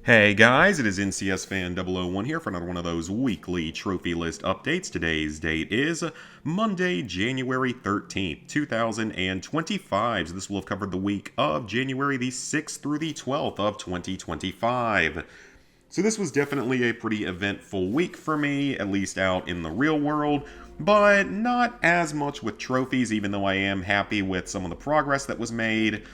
Hey guys, it is NCS Fan 001 here for another one of those weekly trophy list updates. Today's date is Monday, January 13th, 2025. So this will have covered the week of January the 6th through the 12th of 2025. So this was definitely a pretty eventful week for me, at least out in the real world, but not as much with trophies, even though I am happy with some of the progress that was made.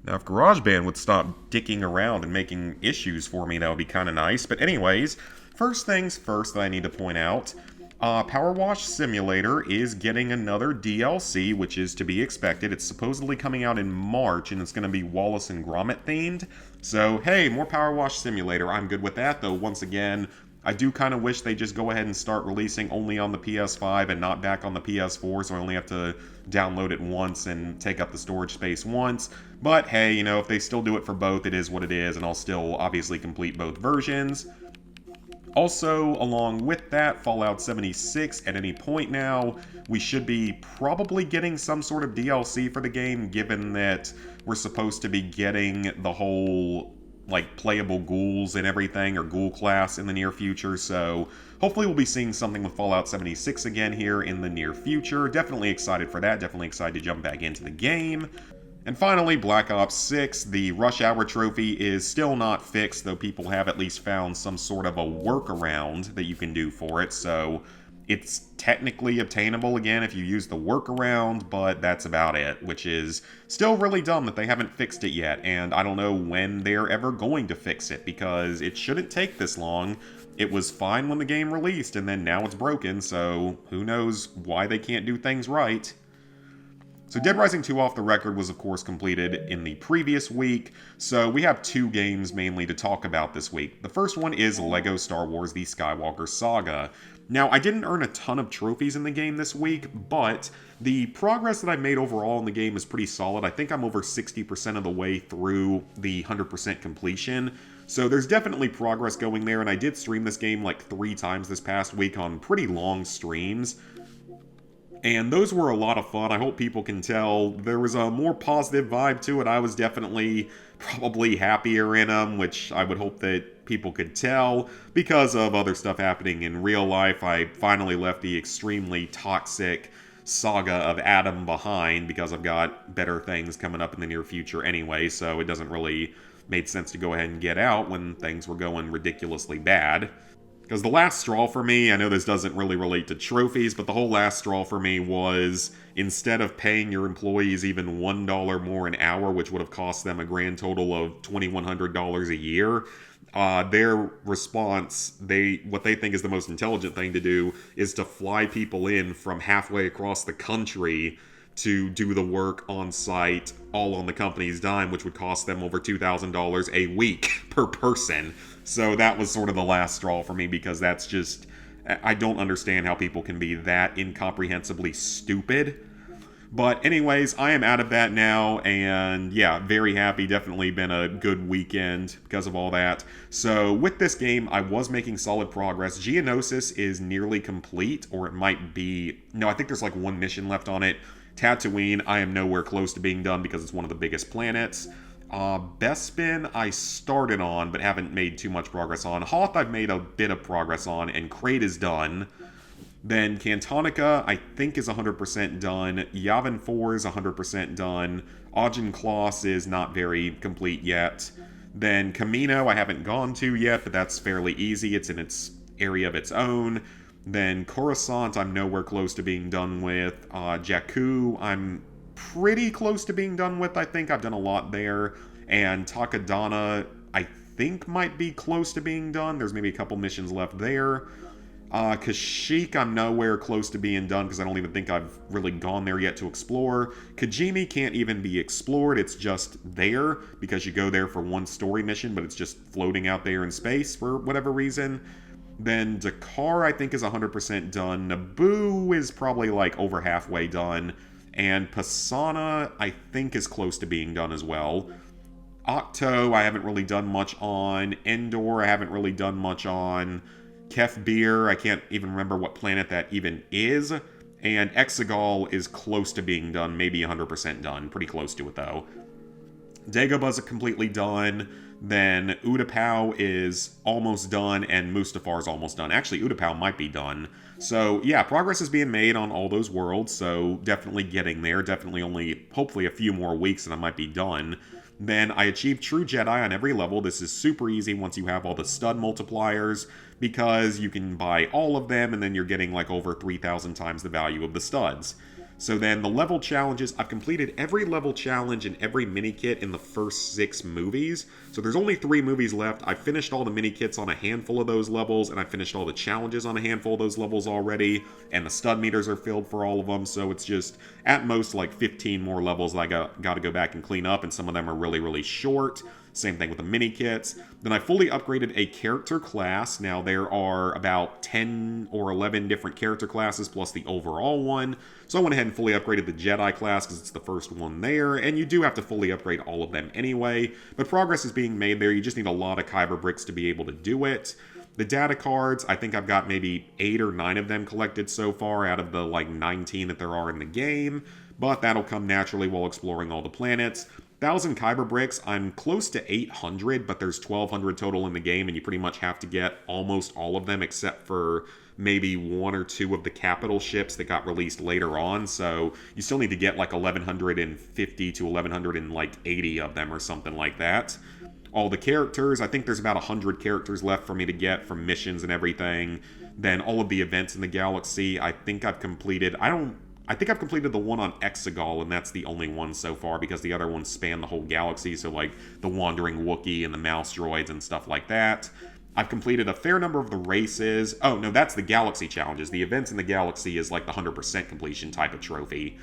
Now, if GarageBand would stop dicking around and making issues for me, that would be kind of nice. But anyways, first things first that I need to point out, Power Wash Simulator is getting another DLC, which is to be expected. It's supposedly coming out in March, and it's going to be Wallace and Gromit themed. So, hey, more Power Wash Simulator. I'm good with that, though once again, I do kind of wish they just go ahead and start releasing only on the PS5 and not back on the PS4, so I only have to download it once and take up the storage space once. But hey, you know, if they still do it for both, it is what it is, and I'll still obviously complete both versions. Also, along with that, Fallout 76, at any point now, we should be probably getting some sort of DLC for the game, given that we're supposed to be getting the whole like playable ghouls and everything, or ghoul class in the near future, so hopefully we'll be seeing something with Fallout 76 again here in the near future. Definitely excited for that, definitely excited to jump back into the game. And finally, Black Ops 6, the Rush Hour trophy is still not fixed, though people have at least found some sort of a workaround that you can do for it, so it's technically obtainable again if you use the workaround, but that's about it, which is still really dumb that they haven't fixed it yet, and I don't know when they're ever going to fix it, because it shouldn't take this long. It was fine when the game released, and then now it's broken, so who knows why they can't do things right. So Dead Rising 2 Off the Record was of course completed in the previous week, so we have two games mainly to talk about this week. The first one is LEGO Star Wars The Skywalker Saga. Now, I didn't earn a ton of trophies in the game this week, but the progress that I made overall in the game is pretty solid. I think I'm over 60% of the way through the 100% completion, so there's definitely progress going there, and I did stream this game like 3 times this past week on pretty long streams. And those were a lot of fun. I hope people can tell there was a more positive vibe to it. I was definitely probably happier in them, which I would hope that people could tell. Because of other stuff happening in real life, I finally left the extremely toxic saga of Adam behind, because I've got better things coming up in the near future anyway, so it doesn't really make sense to go ahead and get out when things were going ridiculously bad. Because the last straw for me, I know this doesn't really relate to trophies, but the whole last straw for me was, instead of paying your employees even $1 more an hour, which would have cost them a grand total of $2,100 a year, their response, what they think is the most intelligent thing to do, is to fly people in from halfway across the country to do the work on site, all on the company's dime, which would cost them over $2,000 a week per person. So that was sort of the last straw for me, because that's just, I don't understand how people can be that incomprehensibly stupid. But anyways, I am out of that now, and yeah, very happy. Definitely been a good weekend because of all that. So with this game, I was making solid progress. Geonosis is nearly complete, or it might be, no, I think there's like one mission left on it. Tatooine, I am nowhere close to being done because it's one of the biggest planets. Bespin, I started on, but haven't made too much progress on. Hoth, I've made a bit of progress on, and Crate is done. Then Cantonica, I think, is 100% done. Yavin 4 is 100% done. Augencloss is not very complete yet. Then Camino, I haven't gone to yet, but that's fairly easy. It's in its area of its own. Then Coruscant, I'm nowhere close to being done with. Jakku, I'm pretty close to being done with, I think. I've done a lot there. And Takadana, I think, might be close to being done. There's maybe a couple missions left there. Kashyyyk, I'm nowhere close to being done, because I don't even think I've really gone there yet to explore. Kijimi can't even be explored. It's just there, because you go there for one story mission, but it's just floating out there in space for whatever reason. Then Dakar, I think, is 100% done. Naboo is probably like over halfway done. And Pisana, I think, is close to being done as well. Octo, I haven't really done much on. Endor, I haven't really done much on. Kefbir, I can't even remember what planet that even is. And Exegol is close to being done, maybe 100% done. Pretty close to it, though. Dagobah's completely done. Then Utapau is almost done, and Mustafar's almost done. Actually, Utapau might be done. So, yeah, progress is being made on all those worlds, so definitely getting there. Definitely only, hopefully, a few more weeks and I might be done. Then I achieved True Jedi on every level. This is super easy once you have all the stud multipliers, because you can buy all of them, and then you're getting like over 3,000 times the value of the studs. So then the level challenges, I've completed every level challenge and every mini-kit in the first 6 movies. So there's only 3 movies left. I finished all the mini-kits on a handful of those levels, and I finished all the challenges on a handful of those levels already, and the stud meters are filled for all of them, so it's just at most like 15 more levels that I got to go back and clean up, and some of them are really, really short. Same thing with the mini kits. Then I fully upgraded a character class. Now there are about 10 or 11 different character classes plus the overall one. So I went ahead and fully upgraded the Jedi class because it's the first one there. And you do have to fully upgrade all of them anyway. But progress is being made there. You just need a lot of Kyber bricks to be able to do it. The data cards, I think I've got maybe 8 or 9 of them collected so far out of the like 19 that there are in the game. But that'll come naturally while exploring all the planets. 1,000 Kyber bricks, I'm close to 800, but there's 1,200 total in the game, and you pretty much have to get almost all of them except for maybe 1 or 2 of the capital ships that got released later on, so you still need to get like 1,150 to 1,180 of them or something like that. All the characters, I think there's about 100 characters left for me to get from missions and everything. Then all of the events in the galaxy, I think I've completed. I think I've completed the one on Exegol, and that's the only one so far, because the other ones span the whole galaxy, so like the Wandering Wookiee and the Mouse Droids and stuff like that. I've completed a fair number of the races. Oh, no, that's the galaxy challenges. The events in the galaxy is like the 100% completion type of trophy.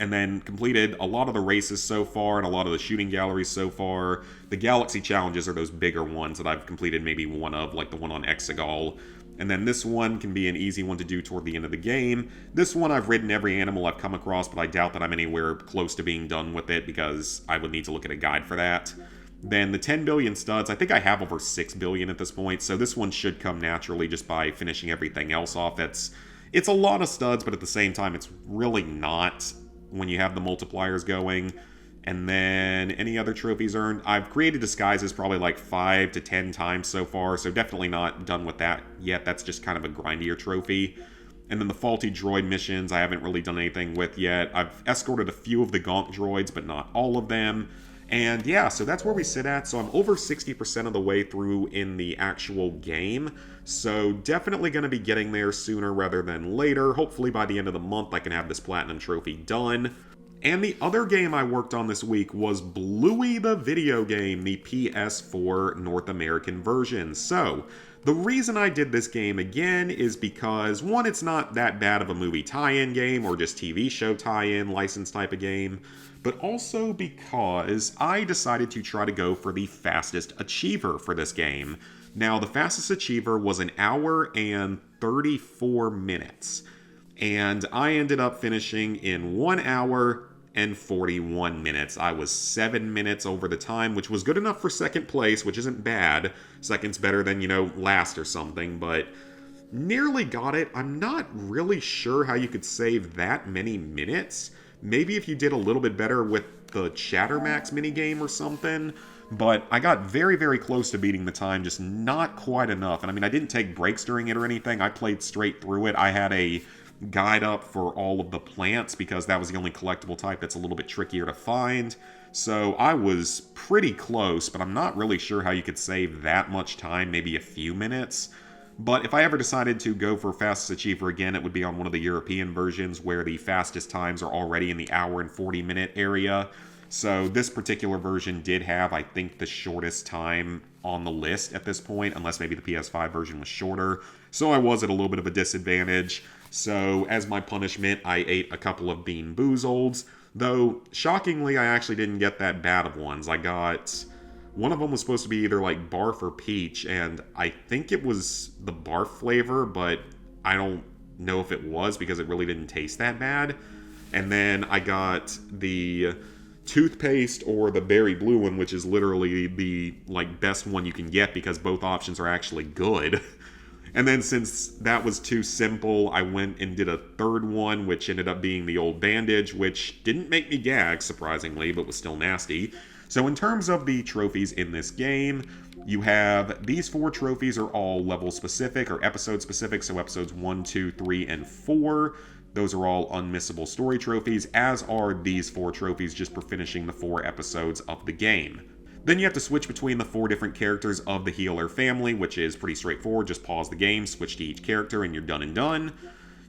And then completed a lot of the races so far and a lot of the shooting galleries so far. The galaxy challenges are those bigger ones that I've completed maybe one of, like the one on Exegol. And then this one can be an easy one to do toward the end of the game. This one I've ridden every animal I've come across, but I doubt that I'm anywhere close to being done with it because I would need to look at a guide for that. Then the 10 billion studs, I think I have over 6 billion at this point, so this one should come naturally just by finishing everything else off. It's a lot of studs, but at the same time, it's really not when you have the multipliers going. And then any other trophies earned. I've created disguises probably like 5 to 10 times so far, so definitely not done with that yet. That's just kind of a grindier trophy. And then the faulty droid missions I haven't really done anything with yet. I've escorted a few of the Gonk droids, but not all of them. And yeah, so that's where we sit at. So I'm over 60% of the way through in the actual game. So definitely going to be getting there sooner rather than later. Hopefully by the end of the month I can have this Platinum Trophy done. And the other game I worked on this week was Bluey the video game, the PS4 North American version. So, the reason I did this game again is because, one, it's not that bad of a movie tie-in game or just TV show tie-in license type of game, but also because I decided to try to go for the fastest achiever for this game. Now, the fastest achiever was 1 hour and 34 minutes, and I ended up finishing in 1 hour and 41 minutes. I was 7 minutes over the time, which was good enough for second place, which isn't bad. Second's better than, last or something, but nearly got it. I'm not really sure how you could save that many minutes. Maybe if you did a little bit better with the Chattermax minigame or something, but I got very, very close to beating the time, just not quite enough. And I mean, I didn't take breaks during it or anything. I played straight through it. I had a guide up for all of the plants because that was the only collectible type that's a little bit trickier to find. So I was pretty close, but I'm not really sure how you could save that much time, maybe a few minutes. But if I ever decided to go for fastest achiever again, it would be on one of the European versions where the fastest times are already in the hour and 40 minute area. So this particular version did have, I think, the shortest time on the list at this point, unless maybe the PS5 version was shorter. So I was at a little bit of a disadvantage. So as my punishment, I ate a couple of Bean Boozleds. Though, shockingly, I actually didn't get that bad of ones. I got... One of them was supposed to be either like barf or peach, and I think it was the barf flavor, but I don't know if it was because it really didn't taste that bad. And then I got the toothpaste or the berry blue one, which is literally the best one you can get because both options are actually good. And then since that was too simple, I went and did a third one, which ended up being the old bandage, which didn't make me gag, surprisingly, but was still nasty. So in terms of the trophies in this game, you have these 4 trophies are all level specific or episode specific, so episodes 1, 2, 3, and 4. Those are all unmissable story trophies, as are these 4 trophies just for finishing the 4 episodes of the game. Then you have to switch between the 4 different characters of the healer family, which is pretty straightforward. Just pause the game, switch to each character, and you're done and done.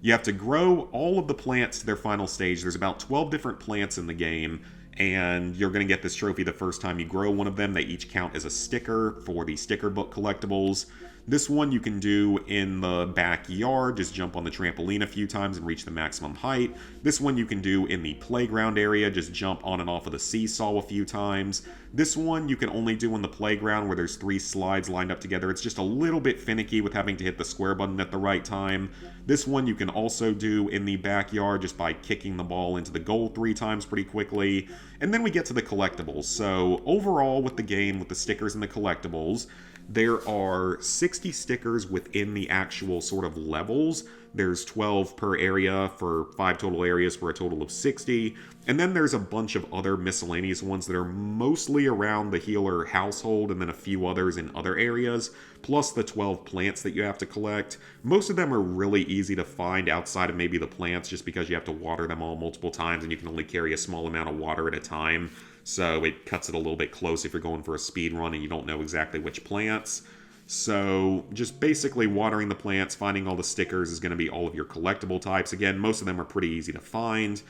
You have to grow all of the plants to their final stage. There's about 12 different plants in the game, and you're going to get this trophy the first time you grow one of them. They each count as a sticker for the sticker book collectibles. This one you can do in the backyard, just jump on the trampoline a few times and reach the maximum height. This one you can do in the playground area, just jump on and off of the seesaw a few times. This one you can only do in the playground where there's 3 slides lined up together. It's just a little bit finicky with having to hit the square button at the right time. This one you can also do in the backyard just by kicking the ball into the goal 3 times pretty quickly. And then we get to the collectibles. So overall with the game, with the stickers and the collectibles, there are 60 stickers within the actual sort of levels. There's 12 per area for 5 total areas for a total of 60. And then there's a bunch of other miscellaneous ones that are mostly around the healer household and then a few others in other areas, plus the 12 plants that you have to collect. Most of them are really easy to find outside of maybe the plants just because you have to water them all multiple times and you can only carry a small amount of water at a time. So it cuts it a little bit close if you're going for a speed run and you don't know exactly which plants. So just basically watering the plants, finding all the stickers is going to be all of your collectible types. Again, most of them are pretty easy to find.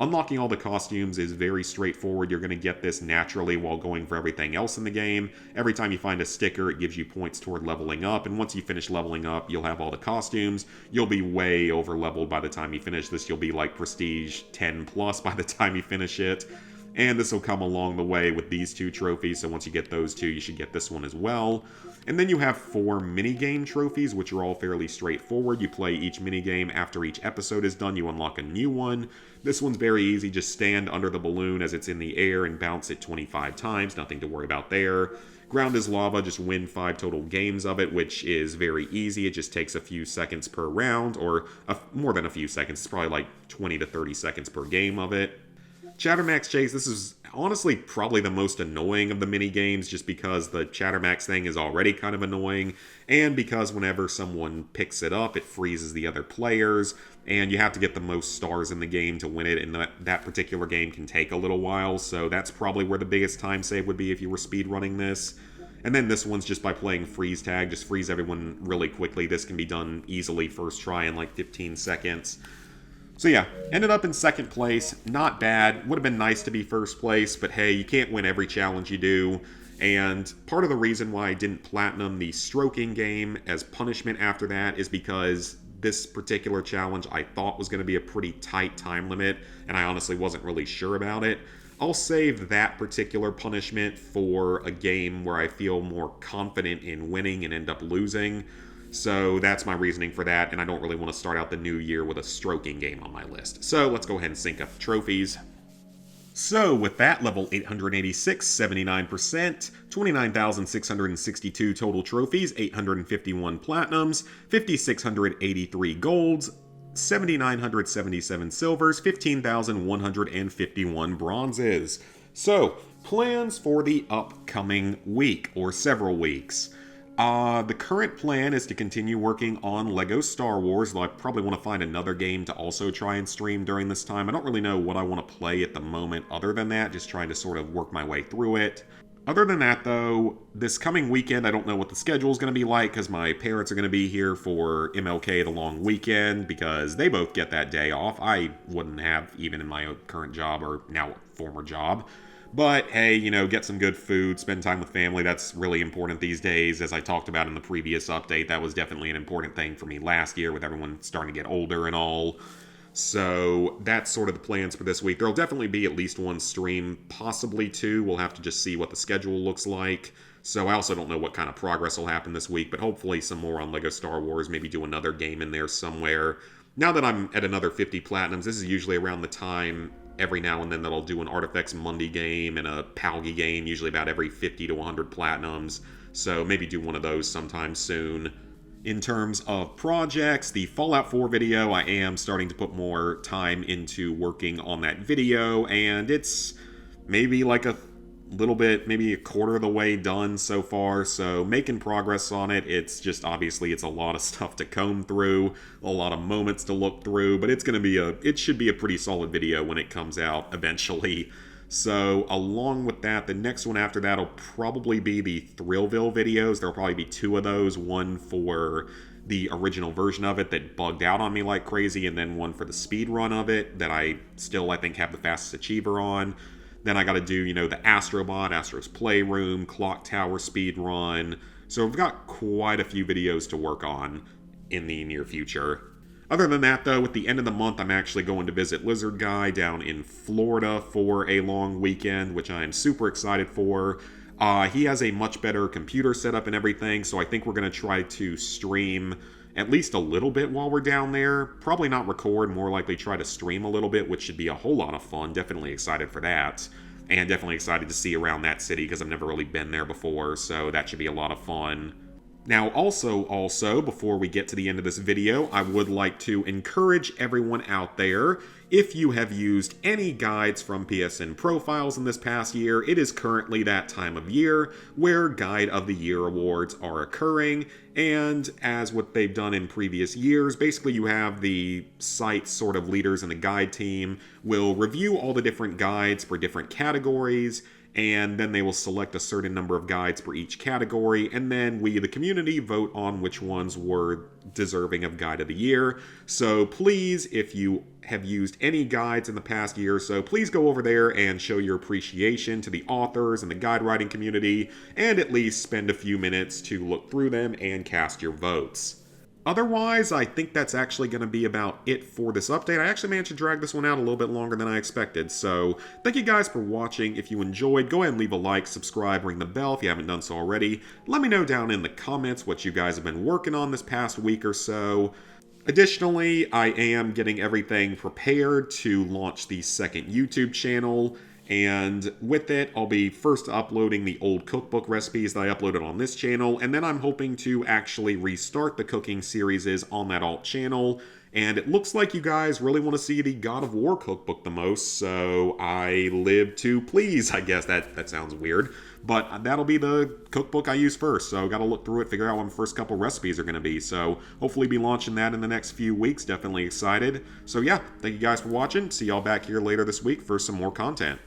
Unlocking all the costumes is very straightforward. You're going to get this naturally while going for everything else in the game. Every time you find a sticker, it gives you points toward leveling up. And once you finish leveling up, you'll have all the costumes. You'll be way over leveled by the time you finish this. You'll be like Prestige 10 plus by the time you finish it. And this will come along the way with these 2 trophies, so once you get those 2, you should get this one as well. And then you have 4 minigame trophies, which are all fairly straightforward. You play each minigame. After each episode is done, you unlock a new one. This one's very easy. Just stand under the balloon as it's in the air and bounce it 25 times. Nothing to worry about there. Ground is Lava, just win 5 total games of it, which is very easy. It just takes a few seconds per round, or more than a few seconds. It's probably like 20 to 30 seconds per game of it. Chattermax Chase, this is honestly probably the most annoying of the mini games just because the Chattermax thing is already kind of annoying and because whenever someone picks it up, it freezes the other players and you have to get the most stars in the game to win it, and that particular game can take a little while, so that's probably where the biggest time save would be if you were speedrunning this. And then this one's just by playing freeze tag, just freeze everyone really quickly. This can be done easily first try in like 15 seconds. So yeah, ended up in 2nd place. Not bad. Would have been nice to be 1st place, but hey, you can't win every challenge you do. And part of the reason why I didn't platinum the stroking game as punishment after that is because this particular challenge I thought was going to be a pretty tight time limit, and I honestly wasn't really sure about it. I'll save that particular punishment for a game where I feel more confident in winning and end up losing. So that's my reasoning for that, and I don't really want to start out the new year with a stroking game on my list. So let's go ahead and sync up the trophies. So with that, level 886, 79%, 29,662 total trophies, 851 platinums, 5,683 golds, 7,977 silvers, 15,151 bronzes. So, plans for the upcoming week, or several weeks. The current plan is to continue working on LEGO Star Wars, though I probably want to find another game to also try and stream during this time. I don't really know what I want to play at the moment other than that, just trying to sort of work my way through it. Other than that, though, this coming weekend, I don't know what the schedule is going to be like because my parents are going to be here for MLK the long weekend because they both get that day off. I wouldn't have even in my current job or now former job. But hey, you know, get some good food, spend time with family. That's really important these days. As I talked about in the previous update, that was definitely an important thing for me last year with everyone starting to get older and all. So that's sort of the plans for this week. There'll definitely be at least one stream, possibly 2. We'll have to just see what the schedule looks like. So I also don't know what kind of progress will happen this week, but hopefully some more on LEGO Star Wars, maybe do another game in there somewhere. Now that I'm at another 50 platinums, this is usually around the time every now and then that I'll do an Artifacts Monday game and a Palgi game, usually about every 50 to 100 platinums. So maybe do one of those sometime soon. In terms of projects, the Fallout 4 video, I am starting to put more time into working on that video, and it's maybe like a little bit, maybe a quarter of the way done so far, so making progress on it. It's just obviously it's a lot of stuff to comb through, a lot of moments to look through, but it should be a pretty solid video when it comes out eventually. So along with that, the next one after that will probably be the Thrillville videos. There'll probably be two of those, one for the original version of it that bugged out on me like crazy, and then one for the speed run of it that I think have the fastest achiever on. Then I got to do, the Astrobot, Astro's Playroom, Clock Tower speed run. So I've got quite a few videos to work on in the near future. Other than that, though, at the end of the month, I'm actually going to visit Lizard Guy down in Florida for a long weekend, which I am super excited for. He has a much better computer setup and everything, so I think we're going to try to stream at least a little bit while we're down there. Probably not record, more likely try to stream a little bit, which should be a whole lot of fun. Definitely excited for that. And definitely excited to see around that city because I've never really been there before, so that should be a lot of fun. Now, also, before we get to the end of this video, I would like to encourage everyone out there, if you have used any guides from PSN Profiles in this past year, it is currently that time of year where Guide of the Year awards are occurring, and as what they've done in previous years, basically you have the site's sort of leaders in the guide team will review all the different guides for different categories, and then they will select a certain number of guides for each category, and then we, the community, vote on which ones were deserving of Guide of the Year. So please, if you have used any guides in the past year or so, please go over there and show your appreciation to the authors and the guide writing community, and at least spend a few minutes to look through them and cast your votes. Otherwise, I think that's actually going to be about it for this update. I actually managed to drag this one out a little bit longer than I expected, so thank you guys for watching. If you enjoyed, go ahead and leave a like, subscribe, ring the bell if you haven't done so already. Let me know down in the comments what you guys have been working on this past week or so. Additionally, I am getting everything prepared to launch the second YouTube channel. And with it, I'll be first uploading the old cookbook recipes that I uploaded on this channel, and then I'm hoping to actually restart the cooking series on that alt channel. And it looks like you guys really want to see the God of War cookbook the most, so I live to please, I guess. That sounds weird, but that'll be the cookbook I use first, so gotta look through it, figure out what my first couple recipes are going to be. So hopefully be launching that in the next few weeks. Definitely excited. So yeah, thank you guys for watching. See y'all back here later this week for some more content.